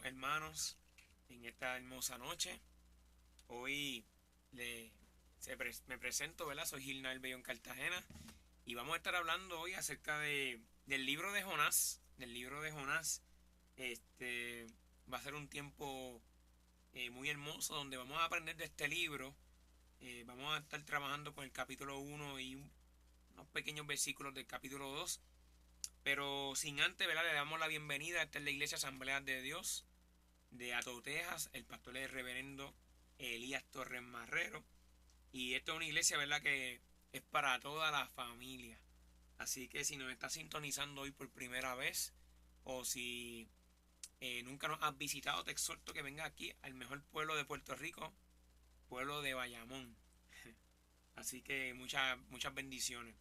hermanos en esta hermosa noche. Hoy me presento, ¿verdad? Soy Gilnael Bellón Cartagena y vamos a estar hablando hoy acerca del libro de Jonás. Del libro de Jonás. Va a ser un tiempo muy hermoso donde vamos a aprender de este libro. Vamos a estar trabajando con el capítulo 1 y unos pequeños versículos del capítulo 2. Pero sin antes, ¿verdad? Le damos la bienvenida. Esta es la Iglesia Asamblea de Dios de Ato, Texas. El pastor es el reverendo Elías Torres Marrero. Y esto es una iglesia, ¿verdad?, que es para toda la familia. Así que si nos estás sintonizando hoy por primera vez, o si nunca nos has visitado, te exhorto que vengas aquí al mejor pueblo de Puerto Rico, pueblo de Bayamón. Así que muchas bendiciones.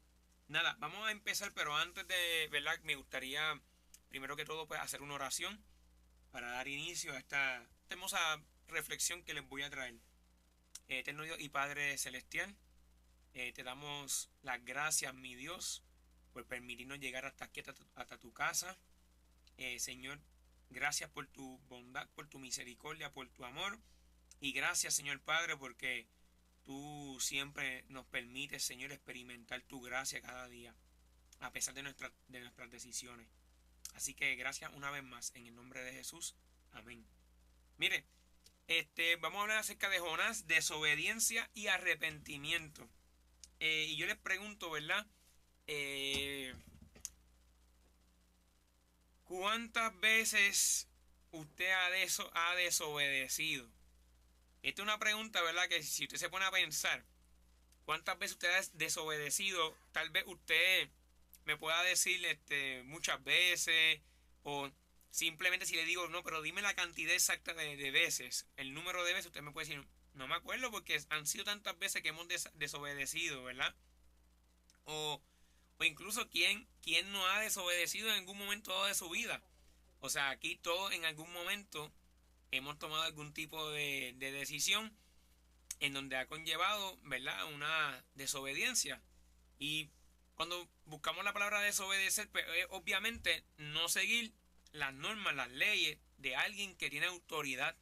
Nada, vamos a empezar, pero antes de, ¿verdad?, me gustaría primero que todo pues hacer una oración para dar inicio a esta hermosa reflexión que les voy a traer. Eterno Dios y Padre Celestial, te damos las gracias, mi Dios, por permitirnos llegar hasta aquí, hasta tu casa. Señor, gracias por tu bondad, por tu misericordia, por tu amor. Y gracias, Señor Padre, porque tú siempre nos permites, Señor, experimentar tu gracia cada día, a pesar de nuestras decisiones. Así que gracias una vez más, en el nombre de Jesús. Amén. Mire, vamos a hablar acerca de Jonás, desobediencia y arrepentimiento. Y yo les pregunto, ¿verdad? ¿Cuántas veces usted ha desobedecido? Esta es una pregunta, ¿verdad? Que si usted se pone a pensar, ¿cuántas veces usted ha desobedecido? Tal vez usted me pueda decir muchas veces, o simplemente si le digo, no, pero dime la cantidad exacta de veces, el número de veces, usted me puede decir, no me acuerdo porque han sido tantas veces que hemos desobedecido, ¿verdad? O, o incluso quién no ha desobedecido en algún momento dado de su vida. O sea, aquí todos en algún momento hemos tomado algún tipo de decisión en donde ha conllevado, ¿verdad?, una desobediencia. Y cuando buscamos la palabra desobedecer, pues, obviamente no seguir las normas, las leyes de alguien que tiene autoridad.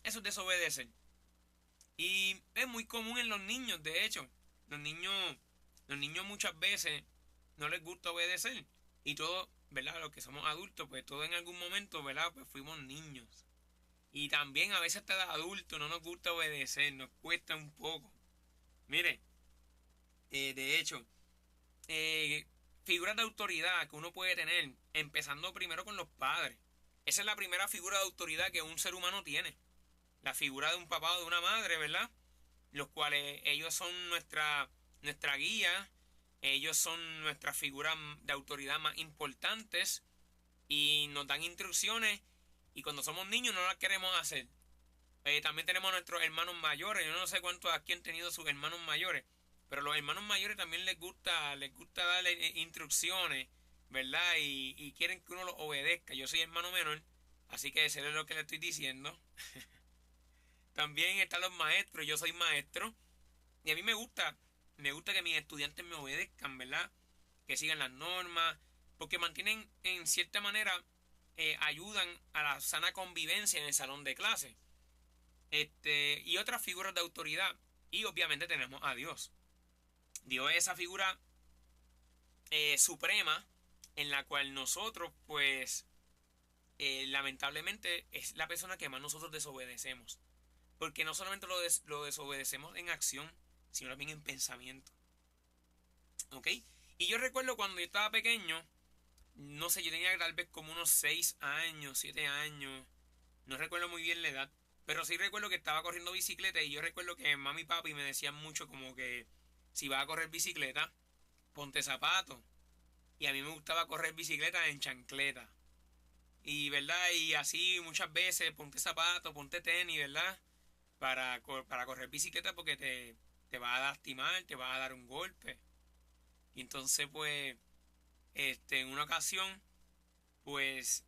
Eso es desobedecer. Y es muy común en los niños, de hecho. Los niños, los niños muchas veces no les gusta obedecer. Y todos, ¿verdad? Los que somos adultos, pues todos en algún momento, ¿verdad? Pues fuimos niños. Y también a veces hasta de adultos no nos gusta obedecer, nos cuesta un poco. Mire, de hecho, eh, figuras de autoridad que uno puede tener, empezando primero con los padres. Esa es la primera figura de autoridad que un ser humano tiene. La figura de un papá o de una madre, ¿verdad? Los cuales ellos son nuestra guía, ellos son nuestras figuras de autoridad más importantes y nos dan instrucciones y cuando somos niños no las queremos hacer. También tenemos a nuestros hermanos mayores. Yo no sé cuántos aquí han tenido sus hermanos mayores, pero los hermanos mayores también les gusta darle instrucciones, ¿verdad? Y quieren que uno los obedezca. Yo soy hermano menor, así que sé lo que le estoy diciendo. También están los maestros, yo soy maestro. Y a mí me gusta que mis estudiantes me obedezcan, ¿verdad? Que sigan las normas, porque mantienen en cierta manera, ayudan a la sana convivencia en el salón de clase. Y otras figuras de autoridad. Y obviamente tenemos a Dios. Dios es esa figura suprema en la cual nosotros, pues, lamentablemente es la persona que más nosotros desobedecemos. Porque no solamente lo desobedecemos en acción, sino también en pensamiento. ¿Ok? Y yo recuerdo cuando yo estaba pequeño, no sé, yo tenía tal vez como unos 6 años, 7 años, no recuerdo muy bien la edad, pero sí recuerdo que estaba corriendo bicicleta y yo recuerdo que mami y papi me decían mucho como que si vas a correr bicicleta, ponte zapatos. Y a mí me gustaba correr bicicleta en chancleta. Y verdad, y así muchas veces ponte zapatos, ponte tenis, ¿verdad? Para correr bicicleta porque te va a lastimar, te va a dar un golpe. Y entonces pues, en una ocasión, pues,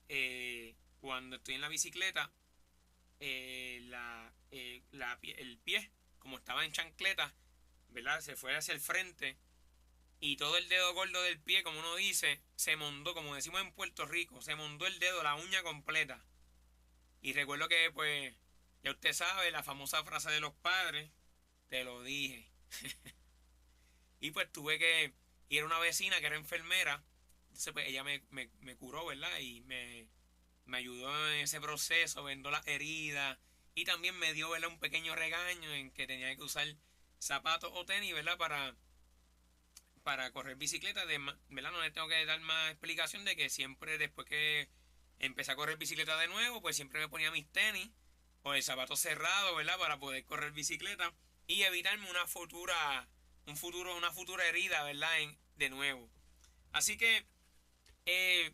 cuando estoy en la bicicleta, el pie, como estaba en chancleta, ¿verdad? Se fue hacia el frente y todo el dedo gordo del pie, como uno dice, se mondó, como decimos en Puerto Rico, se mondó el dedo, la uña completa. Y recuerdo que, pues, ya usted sabe, la famosa frase de los padres, te lo dije. Y pues tuve que ir a una vecina que era enfermera. Entonces, pues ella me curó, ¿verdad? Y me ayudó en ese proceso, vendó las heridas. Y también me dio, ¿verdad? Un pequeño regaño en que tenía que usar zapatos o tenis, ¿verdad? Para correr bicicleta, ¿verdad? No le tengo que dar más explicación de que siempre después que empecé a correr bicicleta de nuevo, pues siempre me ponía mis tenis o el zapato cerrado, ¿verdad? Para poder correr bicicleta y evitarme una futura herida, ¿verdad? De nuevo. Así que eh,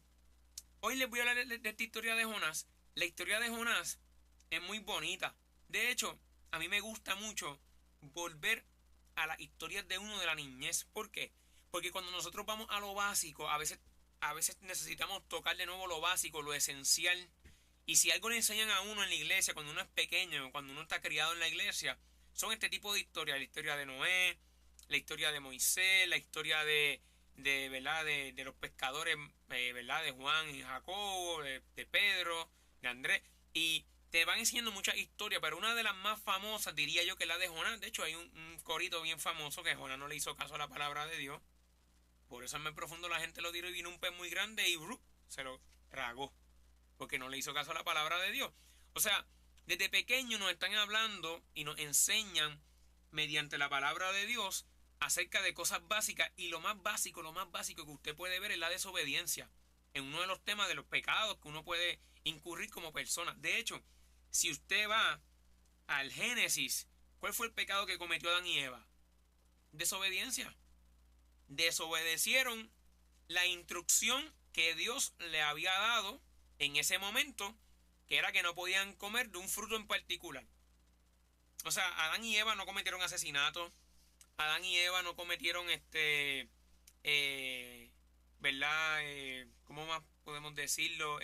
hoy les voy a hablar de esta historia de Jonás. La historia de Jonás es muy bonita. De hecho, a mí me gusta mucho volver a las historias de uno de la niñez. ¿Por qué? Porque cuando nosotros vamos a lo básico, a veces necesitamos tocar de nuevo lo básico, lo esencial. Y si algo le enseñan a uno en la iglesia, cuando uno es pequeño, cuando uno está criado en la iglesia, son este tipo de historias. La historia de Noé, la historia de Moisés, la historia ¿verdad? De los pescadores, ¿verdad? De Juan y Jacobo, de Pedro, de Andrés. Y te van enseñando muchas historias, pero una de las más famosas diría yo que es la de Jonás. De hecho, hay un corito bien famoso que Jonás no le hizo caso a la palabra de Dios. Por eso en el profundo la gente lo tiró y vino un pez muy grande y se lo tragó. Porque no le hizo caso a la palabra de Dios. O sea, desde pequeño nos están hablando y nos enseñan mediante la palabra de Dios acerca de cosas básicas. Y lo más básico que usted puede ver es la desobediencia. En uno de los temas de los pecados que uno puede incurrir como persona. De hecho, si usted va al Génesis, ¿cuál fue el pecado que cometió Adán y Eva? Desobediencia. Desobedecieron la instrucción que Dios le había dado en ese momento, que era que no podían comer de un fruto en particular. O sea, Adán y Eva no cometieron asesinato, Adán y Eva no cometieron eh, ¿verdad? ¿Cómo más podemos decirlo?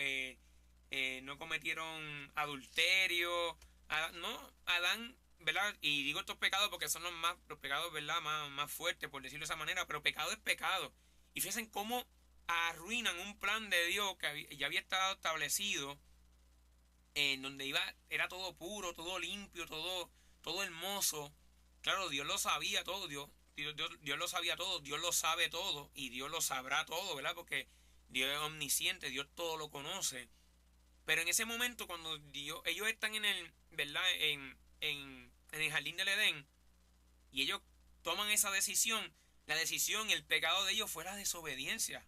No cometieron adulterio, no, Adán, ¿verdad? Y digo estos pecados porque son los pecados, ¿verdad? Más fuertes, por decirlo de esa manera, pero pecado es pecado. Y fíjense cómo arruinan un plan de Dios que ya había estado establecido, en donde era todo puro, todo limpio, todo hermoso. Claro, Dios lo sabía todo, Dios lo sabía todo, Dios lo sabe todo y Dios lo sabrá todo, ¿verdad? Porque Dios es omnisciente, Dios todo lo conoce. Pero en ese momento, cuando ellos están en el, ¿verdad? En el jardín del Edén, y ellos toman esa decisión, la decisión, el pecado de ellos fue la desobediencia.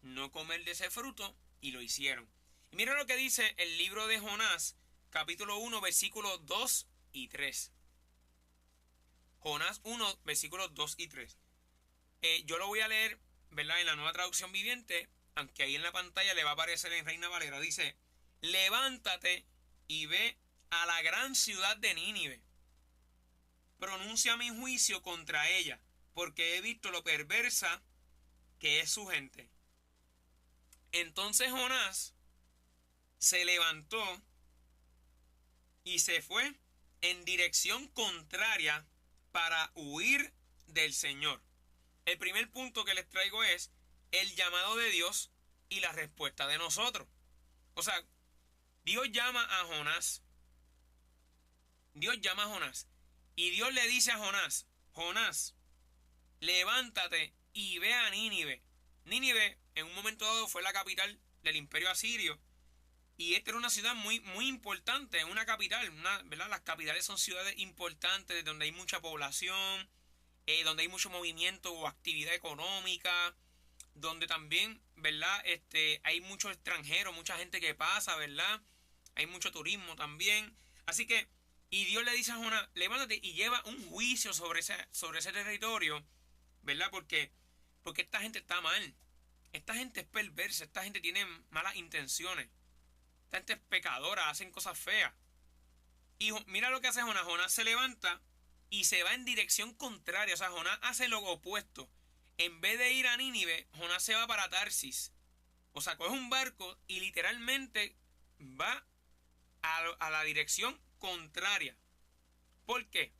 No comer de ese fruto, y lo hicieron. Y mira lo que dice el libro de Jonás, capítulo 1, versículos 2 y 3. Jonás 1, versículos 2 y 3. Yo lo voy a leer, ¿verdad? En la Nueva Traducción Viviente, aunque ahí en la pantalla le va a aparecer en Reina Valera. Dice: levántate y ve a la gran ciudad de Nínive. Pronuncia mi juicio contra ella, porque he visto lo perversa que es su gente. Entonces Jonás se levantó y se fue en dirección contraria para huir del Señor. El primer punto que les traigo es el llamado de Dios y la respuesta de nosotros. O sea, Dios llama a Jonás. Dios llama a Jonás. Y Dios le dice a Jonás: Jonás, levántate y ve a Nínive. Nínive en un momento dado fue la capital del imperio asirio. Y esta era una ciudad muy, muy importante, una capital, ¿verdad? Las capitales son ciudades importantes donde hay mucha población, donde hay mucho movimiento o actividad económica, donde también, ¿verdad? Hay muchos extranjeros, mucha gente que pasa, ¿verdad? Hay mucho turismo también. Así que, y Dios le dice a Jonás: levántate y lleva un juicio sobre ese territorio, ¿verdad? Porque esta gente está mal. Esta gente es perversa, esta gente tiene malas intenciones. Esta gente es pecadora, hacen cosas feas. Y mira lo que hace Jonás. Jonás se levanta y se va en dirección contraria. O sea, Jonás hace lo opuesto. En vez de ir a Nínive, Jonás se va para Tarsis. O sea, coge un barco y literalmente va a la dirección contraria. ¿Por qué?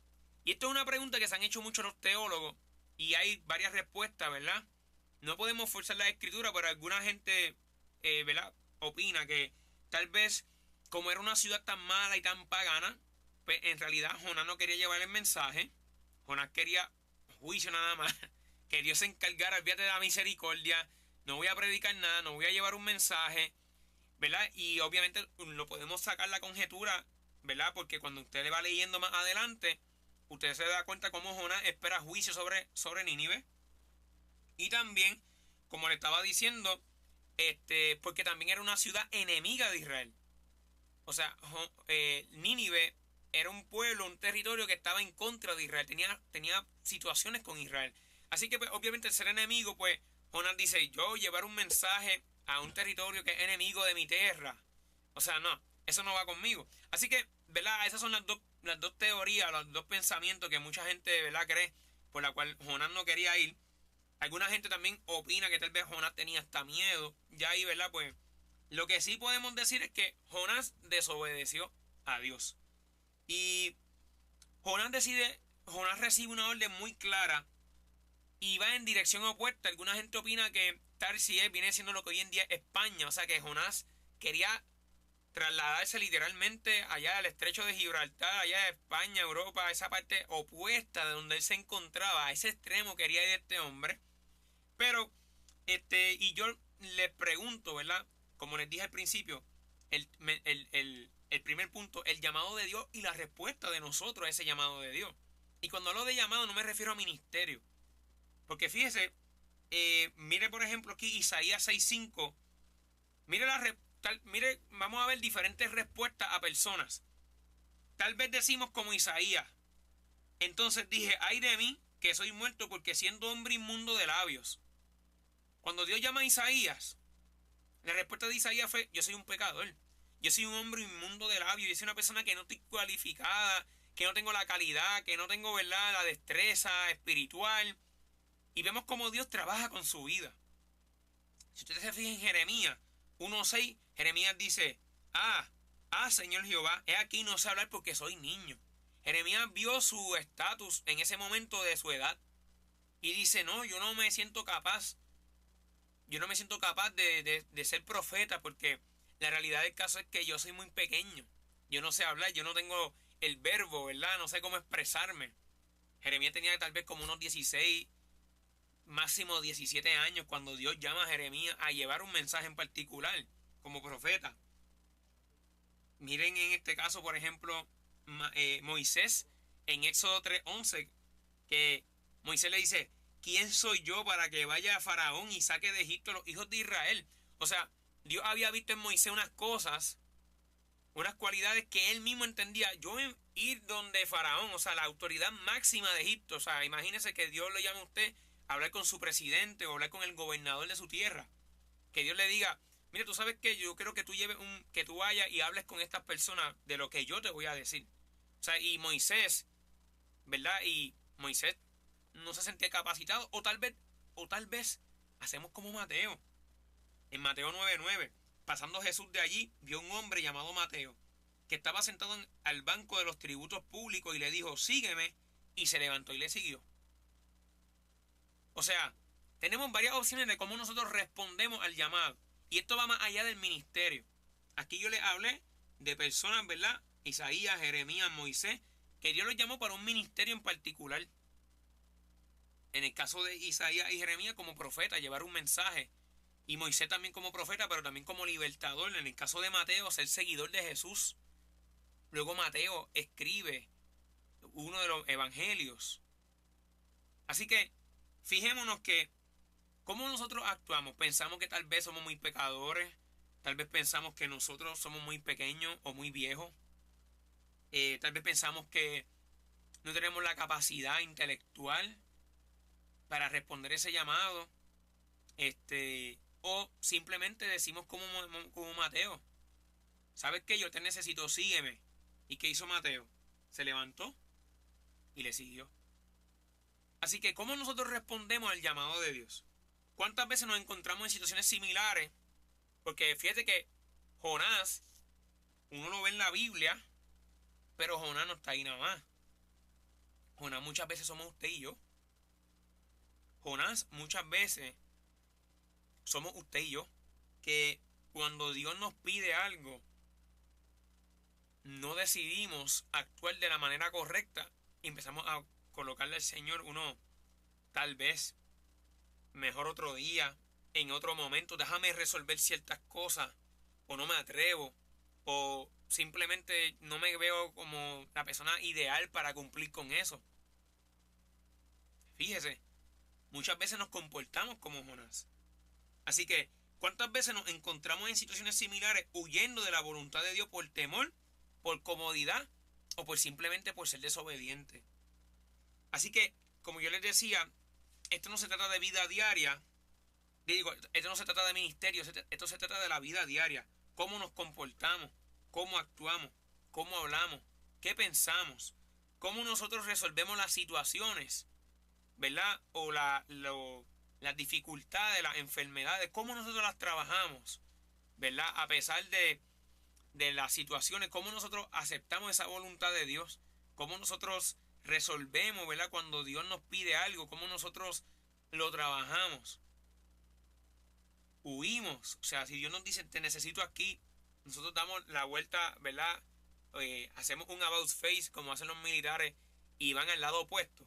Y esto es una pregunta que se han hecho muchos los teólogos y hay varias respuestas, ¿verdad? No podemos forzar la escritura, pero alguna gente, ¿verdad? Opina que tal vez como era una ciudad tan mala y tan pagana, pues en realidad Jonás no quería llevar el mensaje. Jonás quería juicio nada más. Que Dios se encargara, olvídate de la misericordia. No voy a predicar nada, no voy a llevar un mensaje, ¿verdad? Y obviamente lo podemos sacar la conjetura, ¿verdad? Porque cuando usted le va leyendo más adelante, usted se da cuenta cómo Jonás espera juicio sobre Nínive. Y también, como le estaba diciendo, porque también era una ciudad enemiga de Israel. O sea, Nínive era un pueblo, un territorio que estaba en contra de Israel, tenía situaciones con Israel. Así que pues, obviamente el ser enemigo, pues Jonás dice, yo llevar un mensaje a un territorio que es enemigo de mi tierra. O sea, no, eso no va conmigo. Así que, ¿verdad? Esas son las dos teorías, los dos pensamientos que mucha gente, ¿verdad?, cree, por la cual Jonás no quería ir. Alguna gente también opina que tal vez Jonás tenía hasta miedo. Ya ahí, ¿verdad? Pues lo que sí podemos decir es que Jonás desobedeció a Dios. Y Jonás recibe una orden muy clara y va en dirección opuesta. Alguna gente opina que Tarsis viene siendo lo que hoy en día es España. O sea que Jonás quería trasladarse literalmente allá al estrecho de Gibraltar, allá de España, Europa, esa parte opuesta de donde él se encontraba. A ese extremo quería ir este hombre. Pero, y yo les pregunto, ¿verdad? Como les dije al principio, el primer punto, el llamado de Dios y la respuesta de nosotros a ese llamado de Dios. Y cuando hablo de llamado no me refiero a ministerio. Porque fíjese, mire por ejemplo aquí Isaías 6:5. Mire, mire, vamos a ver diferentes respuestas a personas. Tal vez decimos como Isaías. Entonces dije, ay de mí, que soy muerto porque siendo hombre inmundo de labios. Cuando Dios llama a Isaías, la respuesta de Isaías fue, yo soy un pecador. Yo soy un hombre inmundo de labios. Yo soy una persona que no estoy cualificada, que no tengo la calidad, que no tengo, ¿verdad?, la destreza espiritual. Y vemos cómo Dios trabaja con su vida. Si ustedes se fijan en Jeremías 1:6, Jeremías dice, Señor Jehová, he aquí no sé hablar porque soy niño. Jeremías vio su estatus en ese momento de su edad y dice, no, yo no me siento capaz. Yo no me siento capaz de ser profeta porque la realidad del caso es que yo soy muy pequeño. Yo no sé hablar, yo no tengo el verbo, ¿verdad? No sé cómo expresarme. Jeremías tenía tal vez como unos 16, máximo 17 años cuando Dios llama a Jeremías a llevar un mensaje en particular como profeta. Miren en este caso, por ejemplo, Moisés en Éxodo 3:11, que Moisés le dice, ¿quién soy yo para que vaya a Faraón y saque de Egipto a los hijos de Israel? O sea, Dios había visto en Moisés unas cosas, unas cualidades que él mismo entendía. Yo ir donde Faraón, o sea, la autoridad máxima de Egipto. O sea, imagínese que Dios le llame a usted a hablar con su presidente o hablar con el gobernador de su tierra. Que Dios le diga, mira, tú sabes que yo creo que que tú vayas y hables con estas personas de lo que yo te voy a decir. O sea, y Moisés, ¿verdad? Y Moisés no se sentía capacitado. O tal vez hacemos como Mateo. En Mateo 9:9, pasando Jesús de allí, vio un hombre llamado Mateo, que estaba sentado al banco de los tributos públicos y le dijo, sígueme, y se levantó y le siguió. O sea, tenemos varias opciones de cómo nosotros respondemos al llamado. Y esto va más allá del ministerio. Aquí yo les hablé de personas, ¿verdad? Isaías, Jeremías, Moisés, que Dios los llamó para un ministerio en particular. En el caso de Isaías y Jeremías como profeta, llevar un mensaje. Y Moisés también como profeta, pero también como libertador. En el caso de Mateo, ser seguidor de Jesús. Luego Mateo escribe uno de los evangelios. Así que fijémonos que cómo nosotros actuamos. Pensamos que tal vez somos muy pecadores. Tal vez pensamos que nosotros somos muy pequeños o muy viejos. Tal vez pensamos que no tenemos la capacidad intelectual para responder ese llamado. O simplemente decimos como Mateo, ¿sabes qué? Yo te necesito, sígueme. ¿Y qué hizo Mateo? Se levantó y le siguió. Así que, ¿cómo nosotros respondemos al llamado de Dios? ¿Cuántas veces nos encontramos en situaciones similares? Porque fíjate que Jonás, uno lo ve en la Biblia, pero Jonás no está ahí nada más. Jonás muchas veces somos usted y yo. Jonás muchas veces somos usted y yo. Que cuando Dios nos pide algo, no decidimos actuar de la manera correcta y empezamos a colocarle al Señor uno, tal vez, mejor otro día, en otro momento, déjame resolver ciertas cosas, o no me atrevo, o simplemente no me veo como la persona ideal para cumplir con eso. Fíjese, muchas veces nos comportamos como Jonás. Así que, ¿cuántas veces nos encontramos en situaciones similares huyendo de la voluntad de Dios por temor, por comodidad o por simplemente por ser desobediente? Así que, como yo les decía, esto no se trata de vida diaria. Digo, esto no se trata de ministerio, esto se trata de la vida diaria. Cómo nos comportamos, cómo actuamos, cómo hablamos, qué pensamos, cómo nosotros resolvemos las situaciones, ¿verdad? O las dificultades, las enfermedades, cómo nosotros las trabajamos, ¿verdad? A pesar de las situaciones, cómo nosotros aceptamos esa voluntad de Dios, cómo nosotros resolvemos, ¿verdad? Cuando Dios nos pide algo, cómo nosotros lo trabajamos. Huimos, o sea, si Dios nos dice te necesito aquí, nosotros damos la vuelta, ¿verdad? Hacemos un about face como hacen los militares y van al lado opuesto.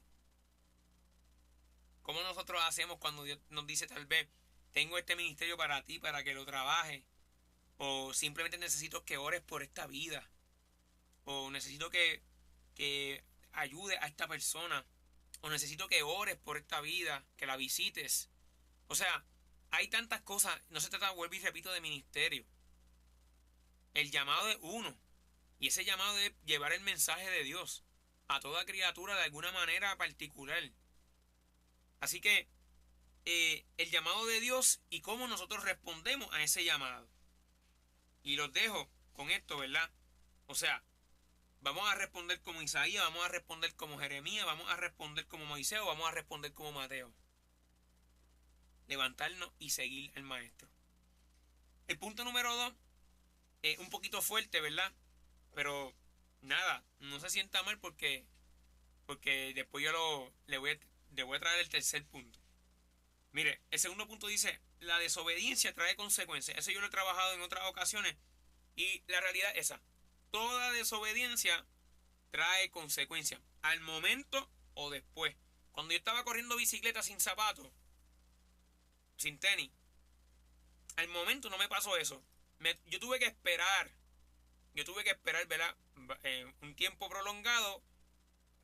¿Cómo nosotros hacemos cuando Dios nos dice tal vez tengo este ministerio para ti, para que lo trabajes? O simplemente necesito que ores por esta vida. O necesito que ayude a esta persona. O necesito que ores por esta vida, que la visites. O sea, hay tantas cosas. No se trata, vuelvo y repito, de ministerio. El llamado es uno. Y ese llamado es llevar el mensaje de Dios a toda criatura de alguna manera particular. Así que el llamado de Dios y cómo nosotros respondemos a ese llamado. Y los dejo con esto, ¿verdad? O sea, vamos a responder como Isaías, vamos a responder como Jeremías, vamos a responder como Moisés o vamos a responder como Mateo. Levantarnos y seguir al maestro. El punto número 2 es un poquito fuerte, ¿verdad? Pero nada, no se sienta mal porque después yo le voy a traer el tercer punto. Mire, el segundo punto dice, la desobediencia trae consecuencias. Eso yo lo he trabajado en otras ocasiones y la realidad es esa. Toda desobediencia trae consecuencias, al momento o después. Cuando yo estaba corriendo bicicleta sin zapatos, sin tenis, al momento no me pasó eso. Yo tuve que esperar, ¿verdad? Un tiempo prolongado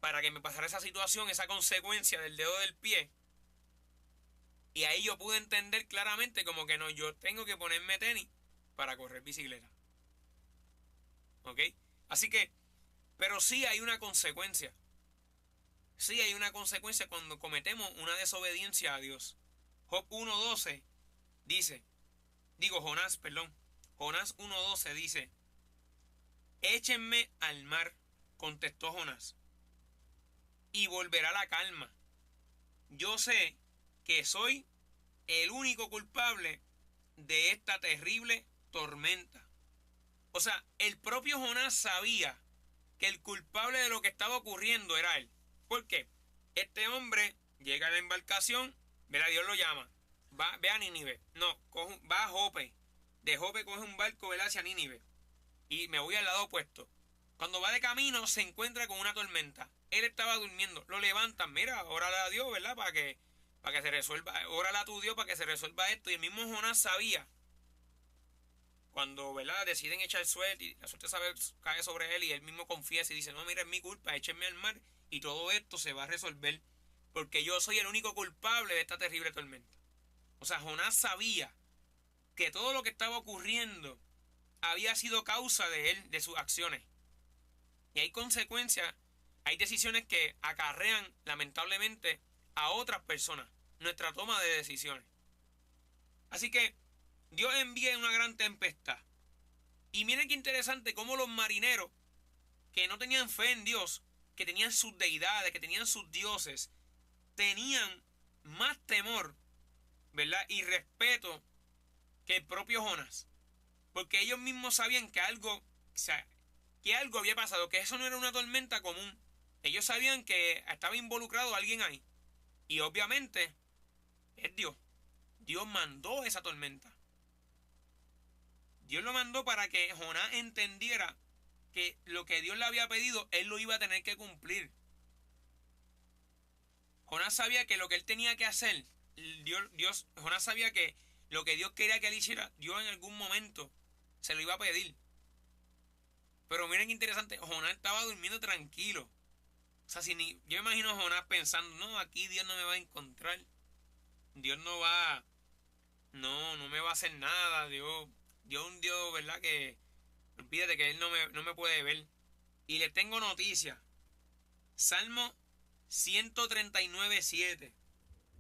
para que me pasara esa situación, esa consecuencia del dedo del pie. Y ahí yo pude entender claramente como que no, yo tengo que ponerme tenis para correr bicicleta. ¿Ok? Así que, pero sí hay una consecuencia. Sí hay una consecuencia cuando cometemos una desobediencia a Dios. Job 1.12 dice, Jonás 1.12 dice, échenme al mar, contestó Jonás, y volverá la calma. Yo sé que soy el único culpable de esta terrible tormenta. O sea, el propio Jonás sabía que el culpable de lo que estaba ocurriendo era él. ¿Por qué? Este hombre llega a la embarcación, verá, Dios lo llama, ve a Nínive. No, va a Jope. De Jope coge un barco, ¿verdad?, hacia Nínive. Y me voy al lado opuesto. Cuando va de camino se encuentra con una tormenta. Él estaba durmiendo. Lo levantan. Mira, órale a Dios, ¿verdad? Para que se resuelva. Órale a tu Dios para que se resuelva esto. Y el mismo Jonás sabía. Cuando, ¿verdad?, deciden echar suerte y la suerte cae sobre él y él mismo confiesa y dice, no, mira, es mi culpa, échenme al mar y todo esto se va a resolver porque yo soy el único culpable de esta terrible tormenta. O sea, Jonás sabía que todo lo que estaba ocurriendo había sido causa de él, de sus acciones. Y hay consecuencias, hay decisiones que acarrean lamentablemente a otras personas, nuestra toma de decisiones. Así que Dios envía una gran tempestad. Y miren qué interesante cómo los marineros que no tenían fe en Dios, que tenían sus deidades, que tenían sus dioses, tenían más temor, ¿verdad?, y respeto que el propio Jonás. Porque ellos mismos sabían que algo había pasado, que eso no era una tormenta común. Ellos sabían que estaba involucrado alguien ahí. Y obviamente es Dios. Dios mandó esa tormenta. Dios lo mandó para que Jonás entendiera que lo que Dios le había pedido, él lo iba a tener que cumplir. Jonás sabía que lo que él tenía que hacer, Jonás sabía que lo que Dios quería que él hiciera, Dios en algún momento se lo iba a pedir. Pero miren qué interesante, Jonás estaba durmiendo tranquilo. O sea, yo me imagino a Jonás pensando, no, aquí Dios no me va a encontrar. Dios no me va a hacer nada. Dios es un Dios, ¿verdad? Que olvídate que Él no me puede ver. Y le tengo noticia. Salmo 139:7.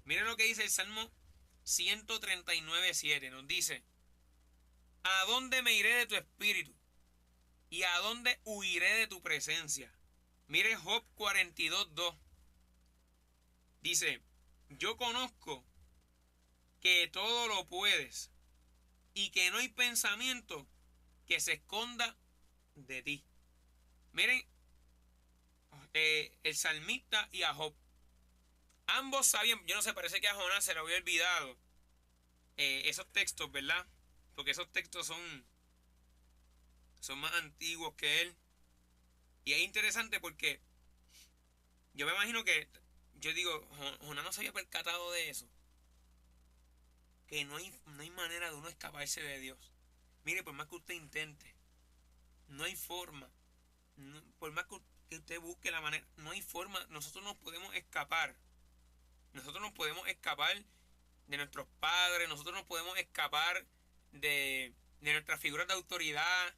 Miren lo que dice el Salmo 139:7. Nos dice, ¿a dónde me iré de tu espíritu? ¿Y a dónde huiré de tu presencia? Mire Job 42:2. Dice, yo conozco que todo lo puedes y que no hay pensamiento que se esconda de ti. Miren, el salmista y a Job. Ambos sabían, yo no sé, parece que a Jonás se le había olvidado esos textos, ¿verdad? Porque esos textos son más antiguos que él. Y es interesante porque yo me imagino que, yo digo, Jonás no se había percatado de eso. Que no hay manera de uno escaparse de Dios. Mire, por más que usted intente, no hay forma. Por más que usted busque la manera, no hay forma. Nosotros nos podemos escapar. Nosotros nos podemos escapar de nuestros padres. Nosotros nos podemos escapar de nuestras figuras de autoridad.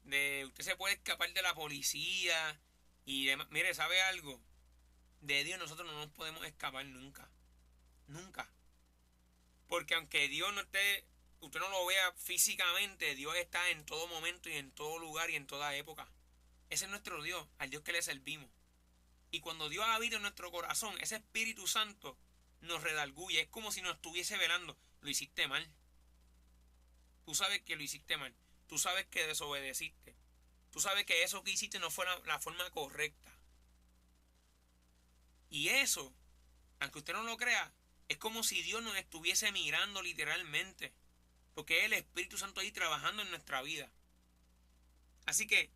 Usted se puede escapar de la policía y demás. Mire, ¿sabe algo? De Dios nosotros no nos podemos escapar nunca. Nunca. Porque aunque Dios no esté, usted no lo vea físicamente, Dios está en todo momento y en todo lugar y en toda época. Ese es nuestro Dios, al Dios que le servimos. Y cuando Dios habita en nuestro corazón, ese Espíritu Santo nos redarguye. Es como si nos estuviese velando. Lo hiciste mal. Tú sabes que lo hiciste mal. Tú sabes que desobedeciste. Tú sabes que eso que hiciste no fue la forma correcta. Y eso, aunque usted no lo crea, es como si Dios nos estuviese mirando literalmente. Porque es el Espíritu Santo ahí trabajando en nuestra vida. Así que,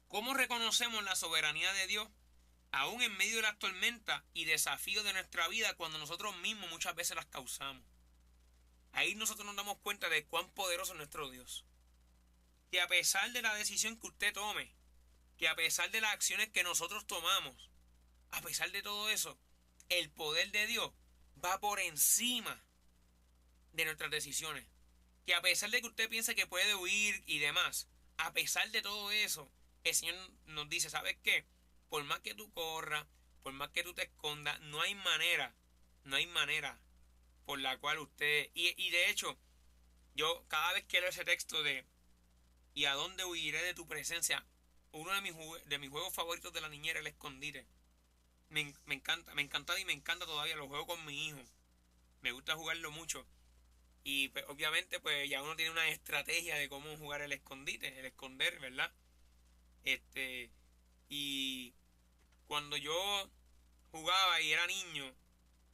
¿cómo reconocemos la soberanía de Dios? Aún en medio de las tormentas y desafíos de nuestra vida, cuando nosotros mismos muchas veces las causamos. Ahí nosotros nos damos cuenta de cuán poderoso es nuestro Dios. Que a pesar de la decisión que usted tome, que a pesar de las acciones que nosotros tomamos, a pesar de todo eso, el poder de Dios va por encima de nuestras decisiones. Que a pesar de que usted piense que puede huir y demás, a pesar de todo eso, el Señor nos dice, ¿sabes qué? Por más que tú corras, por más que tú te escondas, no hay manera por la cual usted... Y de hecho, yo cada vez que leo ese texto de ¿y a dónde huiré de tu presencia? Uno de mis juegos favoritos de la niñera, el escondite. Me encantaba y me encanta todavía, lo juego con mi hijo. Me gusta jugarlo mucho. Y pues, obviamente pues ya uno tiene una estrategia de cómo jugar el escondite, el esconder, ¿verdad? Y cuando yo jugaba y era niño,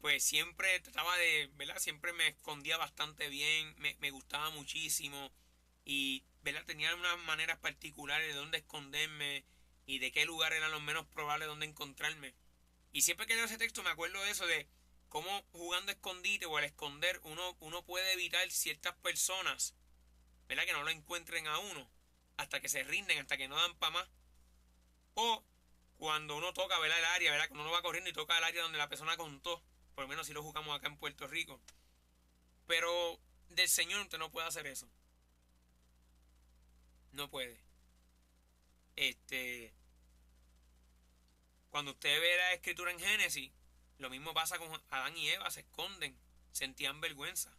pues siempre trataba de, ¿verdad? Siempre me escondía bastante bien, me gustaba muchísimo y, ¿verdad? Tenía unas maneras particulares de dónde esconderme y de qué lugar eran los menos probables donde encontrarme. Y siempre que leo ese texto me acuerdo de eso, de cómo jugando escondite o al esconder uno puede evitar ciertas personas, ¿verdad? Que no lo encuentren a uno hasta que se rinden, hasta que no dan para más. O cuando uno toca, ¿verdad? El área, ¿verdad? Cuando uno va corriendo y toca el área donde la persona contó. Por lo menos si lo jugamos acá en Puerto Rico. Pero del Señor usted no puede hacer eso. No puede. Cuando usted ve la escritura en Génesis, lo mismo pasa con Adán y Eva, se esconden, sentían vergüenza.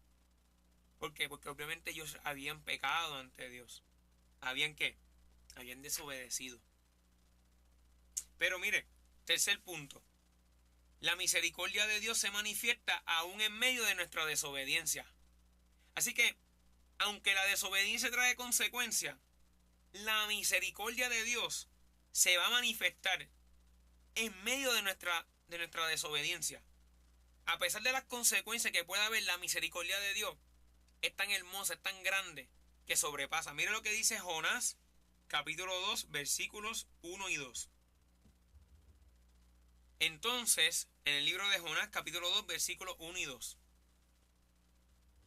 ¿Por qué? Porque obviamente ellos habían pecado ante Dios. ¿Habían qué? Habían desobedecido. Pero mire, tercer punto. La misericordia de Dios se manifiesta aún en medio de nuestra desobediencia. Así que, aunque la desobediencia trae consecuencias, la misericordia de Dios se va a manifestar en medio de nuestra desobediencia. A pesar de las consecuencias que pueda haber, la misericordia de Dios es tan hermosa, es tan grande, que sobrepasa. Mire lo que dice Jonás capítulo 2, versículos 1 y 2. Entonces, en el libro de Jonás, capítulo 2, versículos 1 y 2.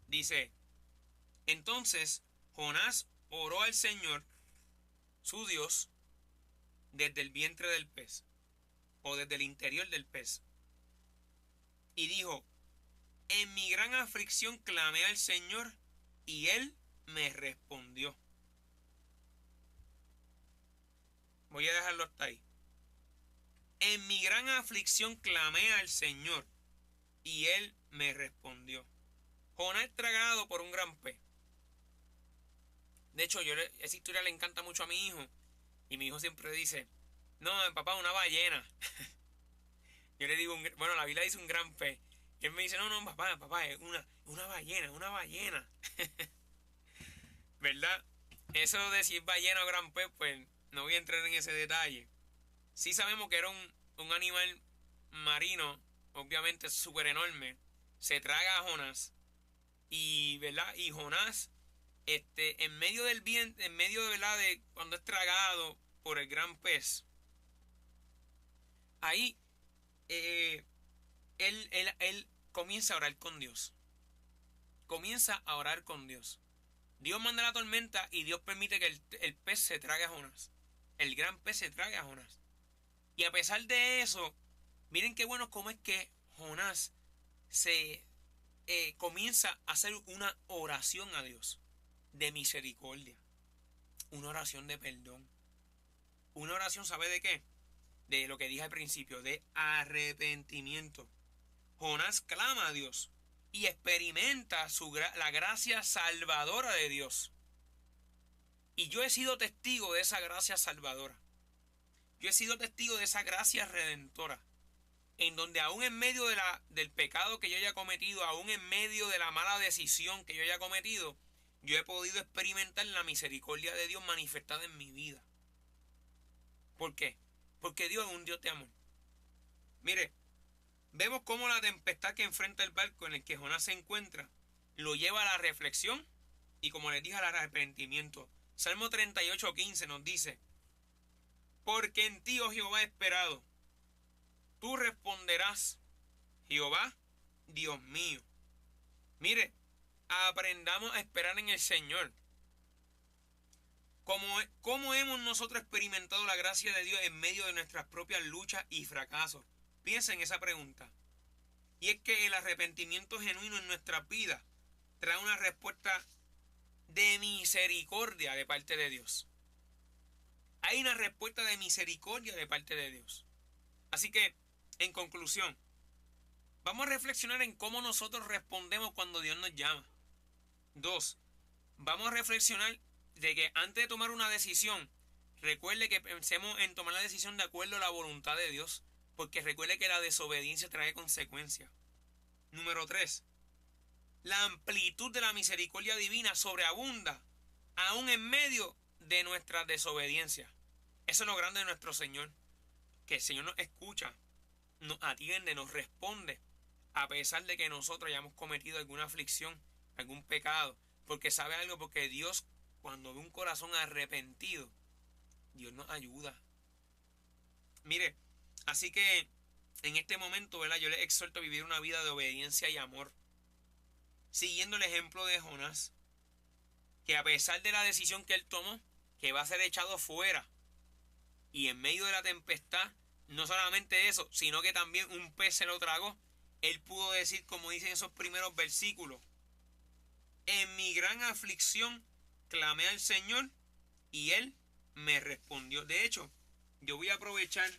Dice, entonces Jonás oró al Señor, su Dios, desde el vientre del pez, o desde el interior del pez. Y dijo, en mi gran aflicción clamé al Señor, y Él me respondió. Voy a dejarlo hasta ahí. En mi gran aflicción clamé al Señor, y Él me respondió. Jonás es tragado por un gran pez. De hecho, esa historia le encanta mucho a mi hijo. Y mi hijo siempre dice, no, papá, una ballena. Yo le digo, bueno, la Biblia dice un gran pez. Y él me dice, no, papá, es una ballena. ¿Verdad? Eso de si es ballena o gran pez, pues no voy a entrar en ese detalle. Sí sabemos que era un animal marino, obviamente súper enorme. Se traga a Jonás. Y, ¿verdad? Y Jonás, en medio del viento, en medio de, ¿verdad?, de cuando es tragado por el gran pez, ahí él comienza a orar con Dios. Comienza a orar con Dios. Dios manda la tormenta y Dios permite que el pez se trague a Jonás. El gran pez se trague a Jonás. Y a pesar de eso, miren qué bueno cómo es que Jonás se comienza a hacer una oración a Dios de misericordia. Una oración de perdón. Una oración, ¿sabe de qué? De lo que dije al principio, de arrepentimiento. Jonás clama a Dios y experimenta la gracia salvadora de Dios. Y yo he sido testigo de esa gracia salvadora. Yo he sido testigo de esa gracia redentora. En donde aún en medio del pecado que yo haya cometido, aún en medio de la mala decisión que yo haya cometido, yo he podido experimentar la misericordia de Dios manifestada en mi vida. ¿Por qué? Porque Dios es un Dios de amor. Mire, vemos cómo la tempestad que enfrenta el barco en el que Jonás se encuentra lo lleva a la reflexión y, como les dije, al arrepentimiento. Salmo 38:15 nos dice, porque en ti, oh Jehová, he esperado. Tú responderás, Jehová, Dios mío. Mire, aprendamos a esperar en el Señor. ¿Cómo hemos nosotros experimentado la gracia de Dios en medio de nuestras propias luchas y fracasos? Piensa en esa pregunta. Y es que el arrepentimiento genuino en nuestras vidas trae una respuesta de misericordia de parte de Dios. Hay una respuesta de misericordia de parte de Dios. Así que, en conclusión, vamos a reflexionar en cómo nosotros respondemos cuando Dios nos llama. 2. Vamos a reflexionar de que antes de tomar una decisión, recuerde que pensemos en tomar la decisión de acuerdo a la voluntad de Dios, porque recuerde que la desobediencia trae consecuencias. Número 3. La amplitud de la misericordia divina sobreabunda aún en medio de nuestra desobediencia. Eso es lo grande de nuestro Señor, que el Señor nos escucha, nos atiende, nos responde, a pesar de que nosotros hayamos cometido alguna aflicción, algún pecado, porque sabe algo, porque Dios, cuando ve un corazón arrepentido, Dios nos ayuda. Mire, así que en este momento, ¿verdad?, yo les exhorto a vivir una vida de obediencia y amor, siguiendo el ejemplo de Jonás, que a pesar de la decisión que él tomó, que va a ser echado fuera, y en medio de la tempestad, no solamente eso, sino que también un pez se lo tragó, él pudo decir, como dicen esos primeros versículos, en mi gran aflicción clamé al Señor y Él me respondió. De hecho, yo voy a aprovechar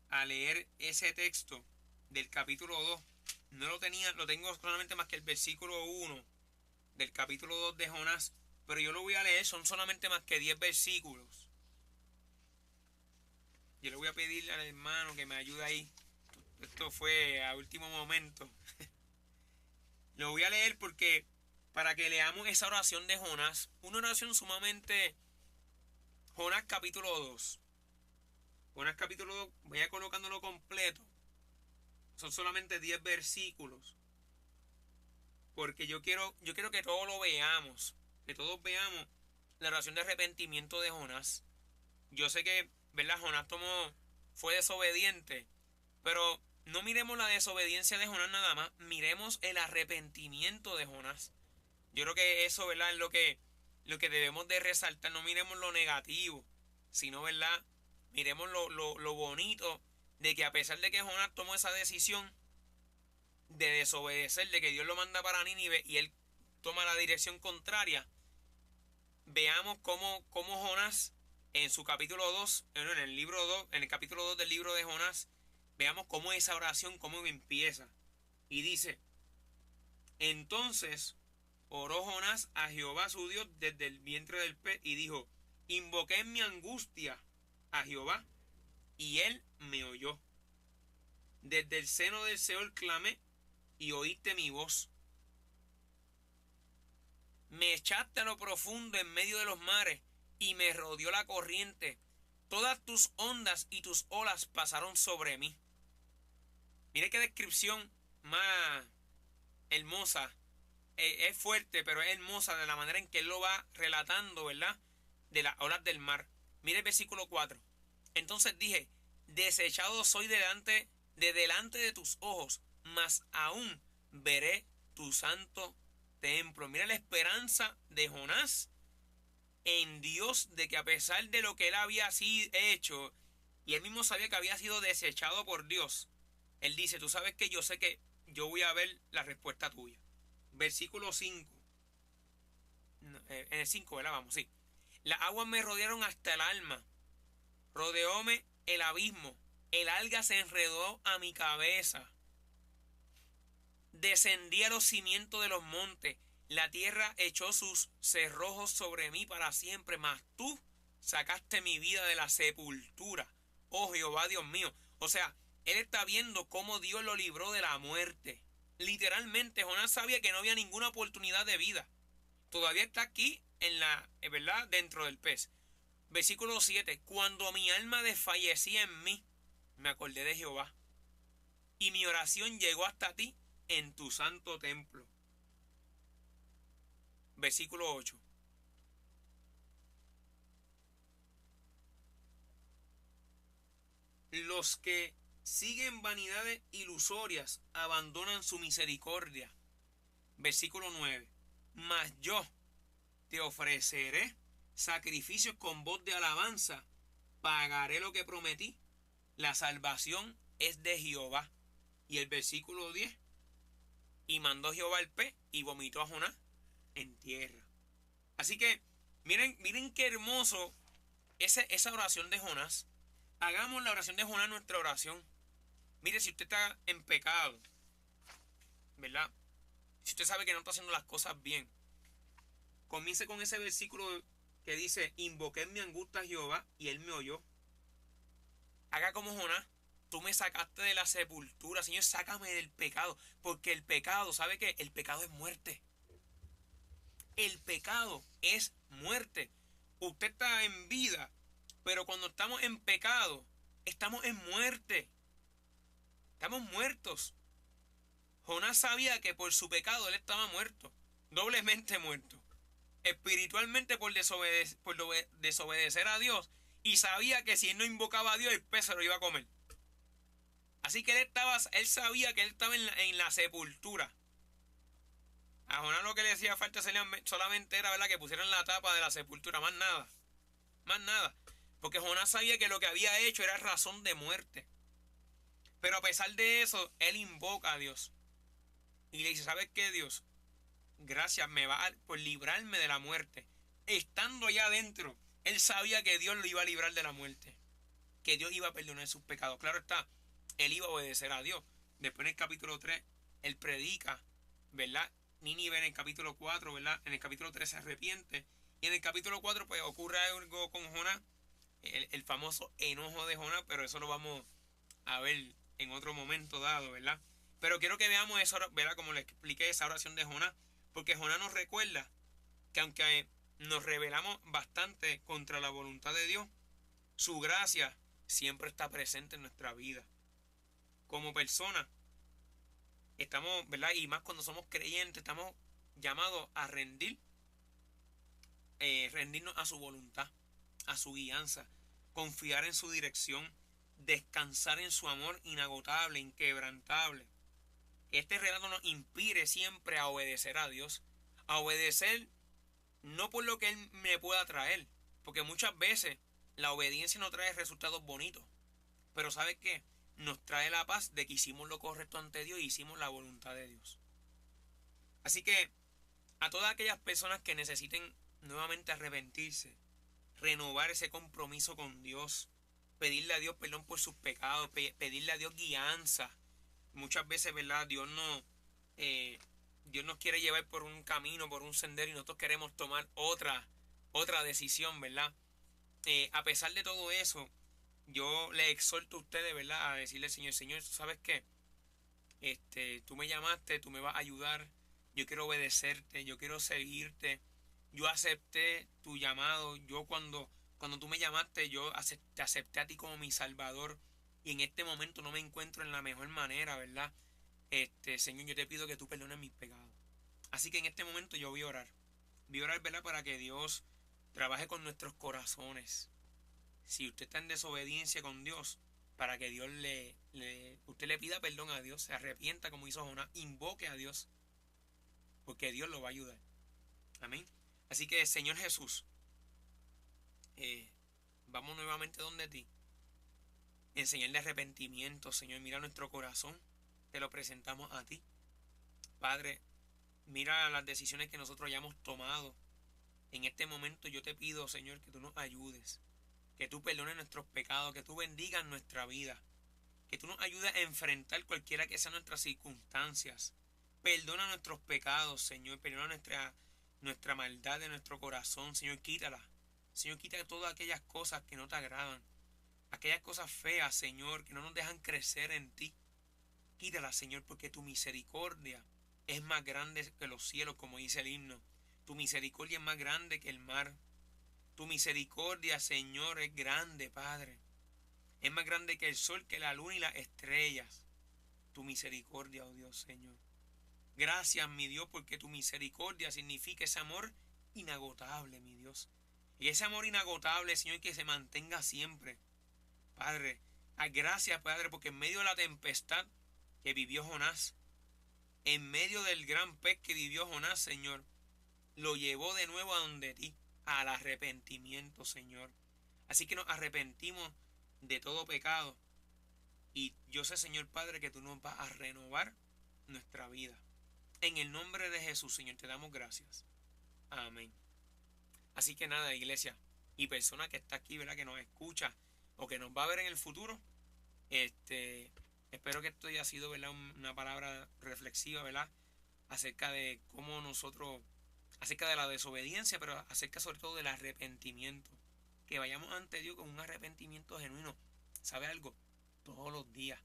a leer ese texto del capítulo 2. No lo tengo solamente más que el versículo 1 del capítulo 2 de Jonás, pero yo lo voy a leer, son solamente más que 10 versículos. Yo le voy a pedirle al hermano que me ayude ahí. Esto fue a último momento. Lo voy a leer porque para que leamos esa oración de Jonás, una oración sumamente... Jonás capítulo 2. Jonás capítulo 2, voy a colocándolo completo. Son solamente 10 versículos. porque yo quiero que todos lo veamos, que todos veamos la oración de arrepentimiento de Jonás. Yo sé que, ¿verdad? Fue desobediente, pero no miremos la desobediencia de Jonás nada más, miremos el arrepentimiento de Jonás. Yo creo que eso, ¿verdad? Es lo que debemos de resaltar. No miremos lo negativo, sino, ¿verdad? Miremos lo bonito de que a pesar de que Jonás tomó esa decisión de desobedecer, de que Dios lo manda para Nínive y él toma la dirección contraria, veamos cómo Jonás en su capítulo 2, en el libro 2, en el capítulo 2 del libro de Jonás, veamos cómo esa oración, cómo empieza. Y dice: entonces oró Jonás a Jehová su Dios desde el vientre del pez y dijo: invoqué en mi angustia a Jehová y él me oyó. Desde el seno del Seol clamé y oíste mi voz. Me echaste a lo profundo en medio de los mares y me rodeó la corriente. Todas tus ondas y tus olas pasaron sobre mí. Mire qué descripción más hermosa. Es fuerte, pero es hermosa de la manera en que él lo va relatando, ¿verdad? De las olas del mar. Mire el versículo 4. Entonces dije: desechado soy delante de tus ojos, mas aún veré tu santo templo. Mira la esperanza de Jonás en Dios, de que a pesar de lo que él había así hecho, y él mismo sabía que había sido desechado por Dios, él dice: tú sabes que yo sé que yo voy a ver la respuesta tuya. Versículo 5. En el 5, ¿verdad? Vamos, sí. Las aguas me rodearon hasta el alma. Rodeóme el abismo. El alga se enredó a mi cabeza. Descendí a los cimientos de los montes. La tierra echó sus cerrojos sobre mí para siempre. Mas tú sacaste mi vida de la sepultura, oh Jehová Dios mío. O sea, él está viendo cómo Dios lo libró de la muerte. Literalmente, Jonás sabía que no había ninguna oportunidad de vida. Todavía está aquí ¿verdad? Dentro del pez. Versículo 7. Cuando mi alma desfallecía en mí, me acordé de Jehová, y mi oración llegó hasta ti en tu santo templo. Versículo 8. Los que siguen vanidades ilusorias abandonan su misericordia. Versículo 9. Mas yo te ofreceré sacrificios con voz de alabanza. Pagaré lo que prometí. La salvación es de Jehová. Y el versículo 10. Y mandó Jehová el pez y vomitó a Jonás en tierra. Así que miren qué hermoso esa oración de Jonás. Hagamos la oración de Jonás nuestra oración. Mire, si usted está en pecado, ¿verdad? Si usted sabe que no está haciendo las cosas bien, comience con ese versículo que dice: invoqué en mi angustia a Jehová y él me oyó. Haga como Jonás: tú me sacaste de la sepultura, Señor, sácame del pecado, porque el pecado, ¿sabe qué? El pecado es muerte. El pecado es muerte. Usted está en vida, pero cuando estamos en pecado, estamos en muerte. Estamos muertos. Jonás sabía que por su pecado él estaba muerto, doblemente muerto. Espiritualmente por desobedecer a Dios, y sabía que si él no invocaba a Dios, el pez se lo iba a comer. Así que él sabía que él estaba en la sepultura. A Jonás lo que le hacía falta solamente era, ¿verdad?, que pusieran la tapa de la sepultura, más nada. Más nada. Porque Jonás sabía que lo que había hecho era razón de muerte. Pero a pesar de eso, él invoca a Dios. Y le dice: ¿sabes qué, Dios? Gracias por librarme de la muerte. Estando allá adentro, él sabía que Dios lo iba a librar de la muerte. Que Dios iba a perdonar sus pecados. Claro está, él iba a obedecer a Dios. Después en el capítulo 3, él predica, ¿verdad? Nínive en el capítulo 4, ¿verdad? En el capítulo 3 se arrepiente. Y en el capítulo 4 pues ocurre algo con Jonás. El famoso enojo de Jonás, pero eso lo vamos a ver en otro momento dado, ¿verdad? Pero quiero que veamos eso, ¿verdad? Como le expliqué, esa oración de Jonás. Porque Jonás nos recuerda que aunque nos rebelamos bastante contra la voluntad de Dios, su gracia siempre está presente en nuestra vida. Como persona, estamos, ¿verdad? Y más cuando somos creyentes, estamos llamados a rendirnos a su voluntad, a su guianza, confiar en su dirección, descansar en su amor inagotable, inquebrantable. Que este relato nos inspire siempre a obedecer a Dios, a obedecer no por lo que Él me pueda traer, porque muchas veces la obediencia no trae resultados bonitos, pero ¿sabes qué? Nos trae la paz de que hicimos lo correcto ante Dios y hicimos la voluntad de Dios. Así que a todas aquellas personas que necesiten nuevamente arrepentirse, renovar ese compromiso con Dios, pedirle a Dios perdón por sus pecados, pedirle a Dios guianza. Muchas veces, ¿verdad? Eh, Dios nos quiere llevar por un camino, por un sendero y nosotros queremos tomar otra decisión, ¿verdad? A pesar de todo eso, yo le exhorto a ustedes, ¿verdad? A decirle, Señor, ¿sabes qué? Tú me llamaste, tú me vas a ayudar, yo quiero obedecerte, yo quiero seguirte, yo acepté tu llamado, cuando tú me llamaste, te acepté a ti como mi salvador y en este momento no me encuentro en la mejor manera, ¿verdad? Señor, yo te pido que tú perdones mis pecados. Así que en este momento yo voy a orar, ¿verdad? Para que Dios trabaje con nuestros corazones. Si usted está en desobediencia con Dios, para que usted le pida perdón a Dios, se arrepienta como hizo Jonás, invoque a Dios, porque Dios lo va a ayudar. Amén. Así que, Señor Jesús, eh, vamos nuevamente donde ti. Enseñarle arrepentimiento, Señor. Mira nuestro corazón, te lo presentamos a ti. Padre, mira las decisiones que nosotros hayamos tomado. En este momento yo te pido, Señor, que tú nos ayudes, que tú perdones nuestros pecados, que tú bendigas nuestra vida, que tú nos ayudes a enfrentar cualquiera que sean nuestras circunstancias. Perdona nuestros pecados, Señor, perdona nuestra maldad de nuestro corazón, Señor, quítala. Señor, quita todas aquellas cosas que no te agradan, aquellas cosas feas, Señor, que no nos dejan crecer en ti. Quítala, Señor, porque tu misericordia es más grande que los cielos, como dice el himno. Tu misericordia es más grande que el mar. Tu misericordia, Señor, es grande, Padre. Es más grande que el sol, que la luna y las estrellas. Tu misericordia, oh Dios, Señor. Gracias, mi Dios, porque tu misericordia significa ese amor inagotable, mi Dios. Y ese amor inagotable, Señor, que se mantenga siempre. Padre, gracias, Padre, porque en medio de la tempestad que vivió Jonás, en medio del gran pez que vivió Jonás, Señor, lo llevó de nuevo a donde ti, al arrepentimiento, Señor. Así que nos arrepentimos de todo pecado. Y yo sé, Señor Padre, que tú nos vas a renovar nuestra vida. En el nombre de Jesús, Señor, te damos gracias. Amén. Así que nada, iglesia, y persona que está aquí, ¿verdad? Que nos escucha o que nos va a ver en el futuro, espero que esto haya sido, ¿verdad? Una palabra reflexiva, ¿verdad? Acerca de cómo nosotros, acerca de la desobediencia, pero acerca sobre todo del arrepentimiento. Que vayamos ante Dios con un arrepentimiento genuino. ¿Sabe algo? Todos los días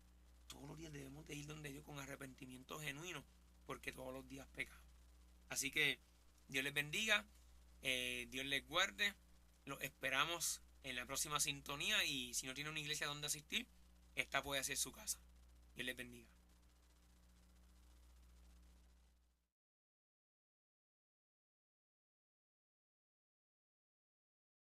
debemos de ir donde Dios con arrepentimiento genuino, porque todos los días pecamos. Así que Dios les bendiga, Dios les guarde, los esperamos en la próxima sintonía y si no tiene una iglesia donde asistir, esta puede ser su casa. Dios les bendiga.